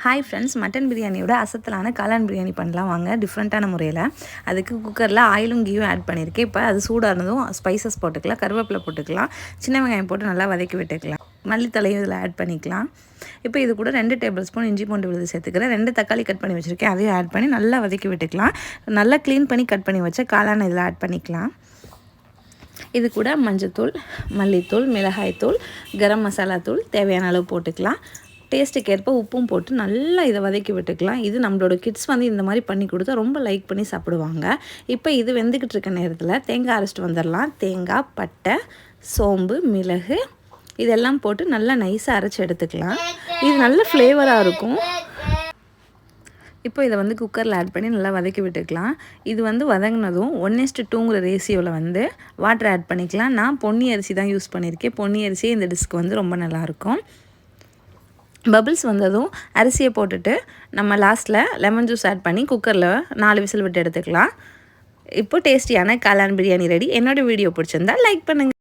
Hi friends, mutton பிரியாணியோட அசத்தலான காளான் பிரியாணி பண்ணலாம் வாங்க. டிஃப்ரெண்ட்டான முறையில் அதுக்கு குக்கரில் ஆயிலும் கீயும் ஆட் பண்ணியிருக்கேன். இப்போ அது சூடானதும் ஸ்பைசஸ் போட்டுக்கலாம், கருவேப்பிலை போட்டுக்கலாம், சின்ன வெங்காயம் போட்டு நல்லா வதக்கி விட்டுக்கலாம், மல்லித்தலையும் இதில் ஆட் பண்ணிக்கலாம். இப்போ இது கூட 2 டேபிள் ஸ்பூன் இஞ்சி பூண்டு விழுது சேர்த்துக்கிறேன். 2 தக்காளி கட் பண்ணி வச்சுருக்கேன், அதையும் ஆட் பண்ணி நல்லா வதக்கி விட்டுக்கலாம். நல்லா க்ளீன் பண்ணி கட் பண்ணி வச்ச காளான் இதில் ஆட் பண்ணிக்கலாம். இது கூட மஞ்சத்தூள், மல்லித்தூள், மிளகாய்த்தூள், கரம் மசாலா தூள் தேவையான அளவு போட்டுக்கலாம். டேஸ்ட்டுக்கு ஏற்ப உப்பும் போட்டு நல்லா இதை வதக்கி விட்டுக்கலாம். இது நம்மளோட கிட்ஸ் இந்த மாதிரி பண்ணி கொடுத்தா ரொம்ப லைக் பண்ணி சாப்பிடுவாங்க. இப்போ இது வெந்துக்கிட்டு இருக்க நேரத்தில் தேங்காய் அரைச்சிட்டு வந்துடலாம். தேங்காய், பட்டை, சோம்பு, மிளகு இதெல்லாம் போட்டு நல்லா நைஸாக அரைச்சி எடுத்துக்கலாம். இது நல்ல ஃப்ளேவராக இருக்கும். இப்போ இதை குக்கரில் ஆட் பண்ணி நல்லா வதக்கி விட்டுக்கலாம். இது வதங்கினதும் 1:2ங்கிற ரேஷியோவில் வாட்டர் ஆட் பண்ணிக்கலாம். நான் பொன்னி அரிசி தான் யூஸ் பண்ணியிருக்கேன். பொன்னி அரிசியே இந்த டிஷ்க்கு ரொம்ப நல்லாயிருக்கும். பபிள்ஸ் வந்ததும் அரிசியை போட்டுட்டு நம்ம லாஸ்ட்டில் லெமன் ஜூஸ் ஆட் பண்ணி குக்கரில் 4 விசில் விட்டு எடுத்துக்கலாம். இப்போ டேஸ்டியான காளான் பிரியாணி ரெடி. என்னோடய வீடியோ பிடிச்சிருந்தா லைக் பண்ணுங்கள்.